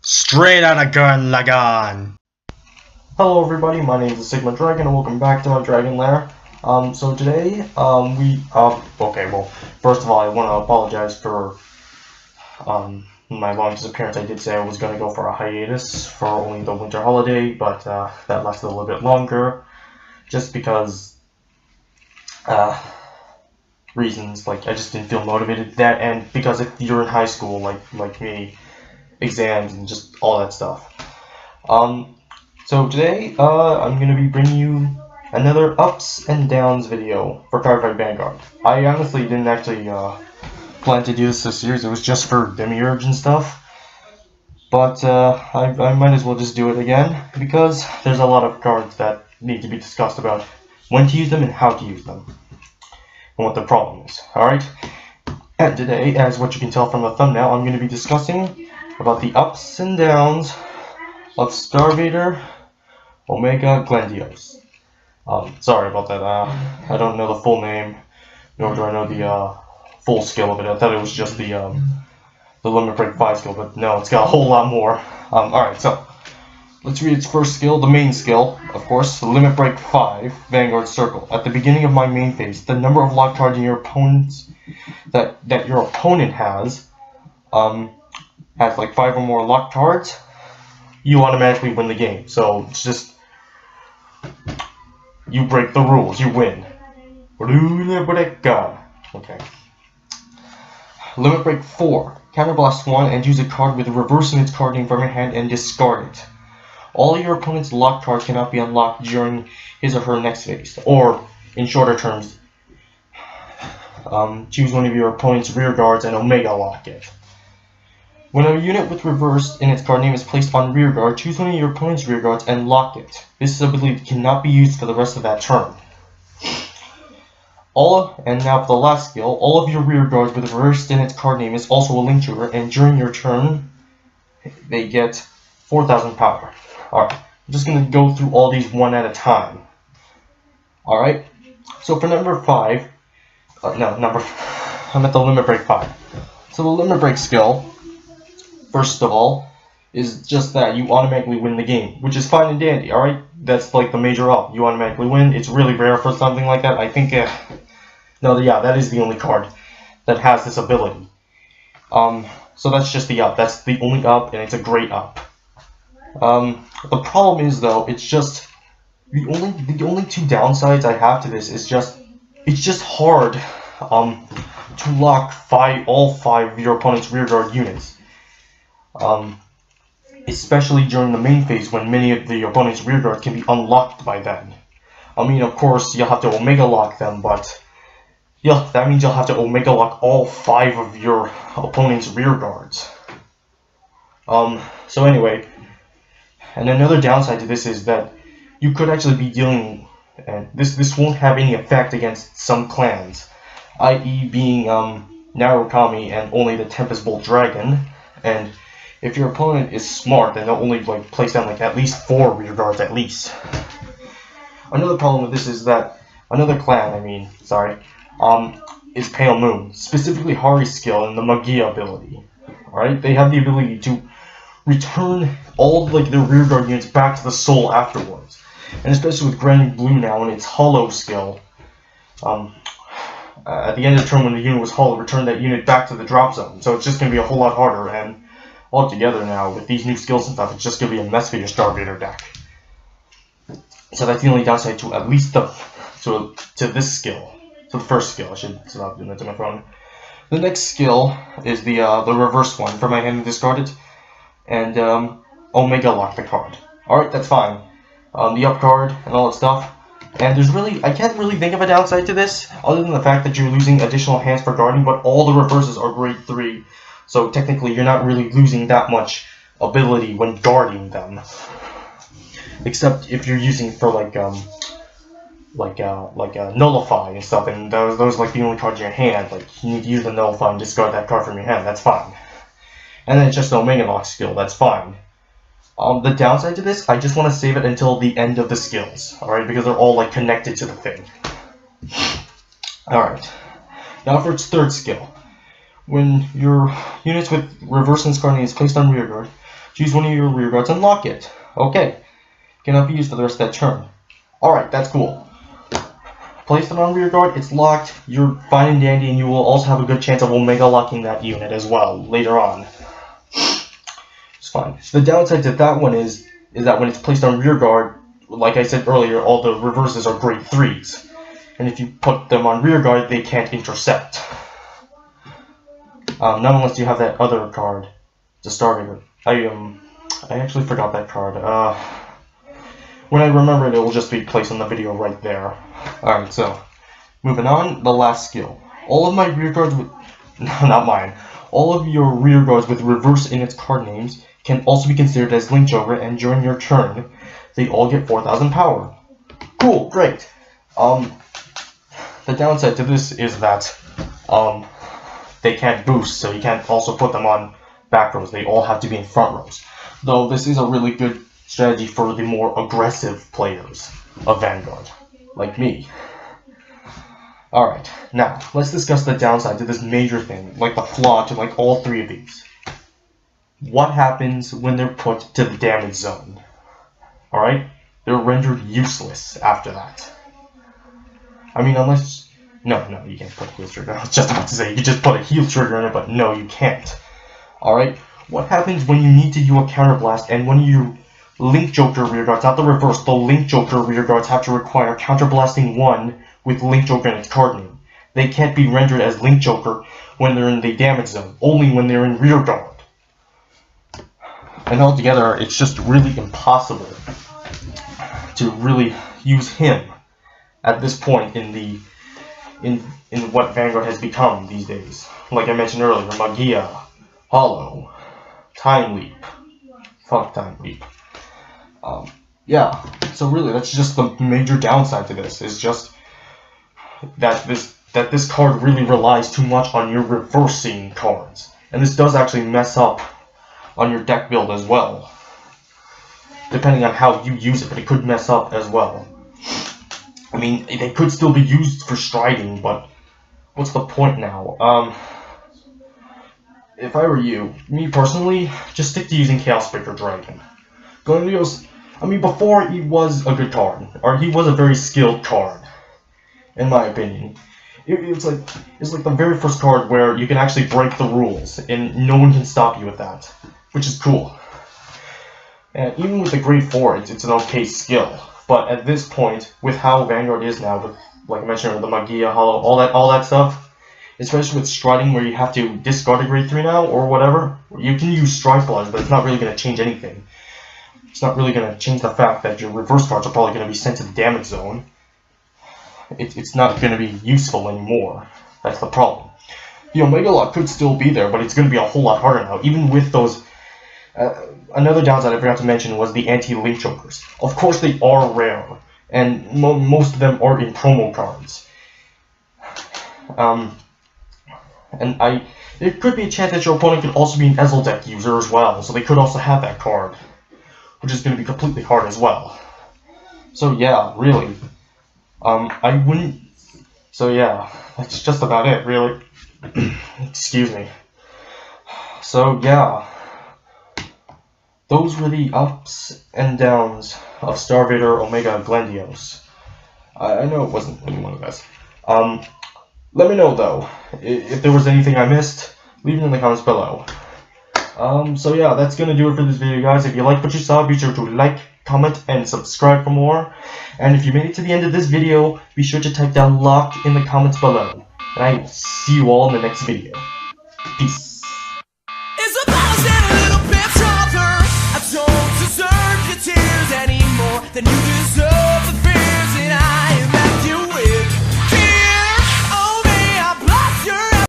Straight out of Gurren Lagann. Hello everybody, my name is Sigma Dragon and welcome back to my Dragon Lair. So today, first of all, I want to apologize for, my long disappearance. I did say I was going to go for a hiatus for only the winter holiday, but, that lasted a little bit longer, just because, reasons, like, I just didn't feel motivated. That, and because if you're in high school, like me, exams and just all that stuff. So today, I'm going to be bringing you another ups and downs video for Cardfight Vanguard. I honestly didn't actually plan to do this series. It was just for Demiurge and stuff. But I might as well just do it again, because there's a lot of cards that need to be discussed about when to use them and how to use them, and what the problem is. Alright? And today, as what you can tell from the thumbnail, I'm going to be discussing about the ups and downs of Star-Vader Omega Glendios. Sorry about that. I don't know the full name, nor do I know the full skill of it. I thought it was just the Limit Break 5 skill, but no, it's got a whole lot more. Alright, so let's read its first skill, the main skill, of course, the Limit Break 5 Vanguard Circle. At the beginning of my main phase, the number of lock cards in your opponent's that your opponent has like 5 or more locked cards, you automatically win the game. So it's just, you break the rules, you win. Okay. Limit Break 4. Counterblast 1 and use a card with reversing its card name from your hand and discard it. All your opponent's locked cards cannot be unlocked during his or her next phase. Or, in shorter terms, choose one of your opponent's rear guards and Omega lock it. When a unit with reversed in its card name is placed on rear guard, choose one of your opponent's rear guards and lock it. This ability cannot be used for the rest of that turn. And now for the last skill, all of your rear guards with reversed in its card name is also a link trigger, and during your turn, they get 4,000 power. Alright, I'm just going to go through all these one at a time. Alright, so for number 5, I'm at the Limit Break 5. So the Limit Break skill, first of all, is just that you automatically win the game, which is fine and dandy, alright? That's like the major up. You automatically win. It's really rare for something like that. I think, that is the only card that has this ability. So that's just the up. That's the only up, and it's a great up. The problem is, though, it's just, the only two downsides I have to this is just, it's just hard, to lock all 5 of your opponent's rearguard units. Especially during the main phase when many of the opponent's rearguards can be unlocked by then. I mean, of course, you'll have to Omega lock them, but yeah, that means you'll have to Omega lock all 5 of your opponent's rearguards. So anyway, and another downside to this is that you could actually be dealing, and this won't have any effect against some clans, i.e. being Narukami and only the Tempest Bolt Dragon, and if your opponent is smart, then they'll only place down at least 4 rear guards at least. Another problem with this is that another clan, is Pale Moon, specifically Hari's skill and the Magia ability. Alright, they have the ability to return all their rear guard units back to the soul afterwards, and especially with Granny Blue now and its Hollow skill. At the end of the turn, when the unit was hollow, return that unit back to the drop zone. So it's just going to be a whole lot harder, and altogether now, with these new skills and stuff, it's just going to be a mess for your Star-Vader deck. So that's the only downside to at least to this skill. To the first skill. I should stop doing that to my phone. The next skill is the reverse one. For my hand and discard it, and Omega lock the card. Alright, that's fine. The up card and all that stuff. And I can't really think of a downside to this, other than the fact that you're losing additional hands for guarding, but all the reverses are grade 3. So technically, you're not really losing that much ability when guarding them, except if you're using for nullify and stuff, and those the only cards in your hand. You need to use the nullify and discard that card from your hand. That's fine. And then it's just the Omega lock skill. That's fine. The downside to this, I just want to save it until the end of the skills, alright, because they're all connected to the thing. Alright, now for its third skill. When your units with reverse discarding is placed on rearguard, Choose one of your rear guards and lock it. Okay. Cannot be used for the rest of that turn. Alright, that's cool. Place it on rear guard, it's locked, you're fine and dandy, and you will also have a good chance of Omega locking that unit as well later on. It's fine. The downside to that one is that when it's placed on rear guard, like I said earlier, all the reverses are grade 3s. And if you put them on rear guard, they can't intercept. Not unless you have that other card, the Star-Vader. I actually forgot that card. When I remember it, it will just be placed on the video right there. Alright, so, moving on, the last skill. All of my rear guards with... not mine. All of your rear guards with reverse in its card names can also be considered as Link Joker, and during your turn, they all get 4,000 power. Cool, great. The downside to this is that, they can't boost, so you can't also put them on back rows. They all have to be in front rows. Though this is a really good strategy for the more aggressive players of Vanguard, like me. Alright, now, let's discuss the downside to this major thing, like the flaw to like all three of these. What happens when they're put to the damage zone? Alright? They're rendered useless after that. I mean, unless... No, you can't put a heal trigger. I was just about to say, you could just put a heal trigger in it, but no, you can't. Alright? What happens when you need to do a counterblast and when you Link Joker rear guards, not the reverse, the Link Joker rear guards have to require counterblasting 1 with Link Joker in its card name. They can't be rendered as Link Joker when they're in the damage zone, only when they're in rear guard. And altogether, it's just really impossible to really use him at this point in what Vanguard has become these days. Like I mentioned earlier, Magia, Hollow, Time Leap. Fuck Time Leap. Yeah, so really that's just the major downside to this, is just that this card really relies too much on your reversing cards. And this does actually mess up on your deck build as well, depending on how you use it, but it could mess up as well. I mean, they could still be used for striding, but what's the point now? If I were you, me personally, just stick to using Chaos Breaker Dragon. Glendios, I mean, before he was a good card, or he was a very skilled card, in my opinion. It's like the very first card where you can actually break the rules, and no one can stop you with that, which is cool. And even with the grade 4, it's an okay skill. But at this point, with how Vanguard is now, with, like I mentioned, the Magia, Hollow, all that stuff, especially with striding where you have to discard a grade 3 now, or whatever, you can use Stride Flaws, but it's not really going to change anything. It's not really going to change the fact that your reverse cards are probably going to be sent to the damage zone. It's not going to be useful anymore. That's the problem. The Omega Lock could still be there, but it's going to be a whole lot harder now, even with those... another downside I forgot to mention was the anti-Link Jokers. Of course they are rare, and most of them are in promo cards. There could be a chance that your opponent could also be an Ezel deck user as well, so they could also have that card, which is going to be completely hard as well. So yeah, really. I wouldn't... So yeah, that's just about it, really. Excuse me. So yeah. Those were the ups and downs of Star-Vader Omega Glendios. I know it wasn't any one of us. Let me know, though, if there was anything I missed. Leave it in the comments below. So yeah, that's gonna do it for this video, guys. If you liked what you saw, be sure to like, comment, and subscribe for more. And if you made it to the end of this video, be sure to type down locked in the comments below. And I will see you all in the next video. Peace. Don't deserve your tears any more than you deserve.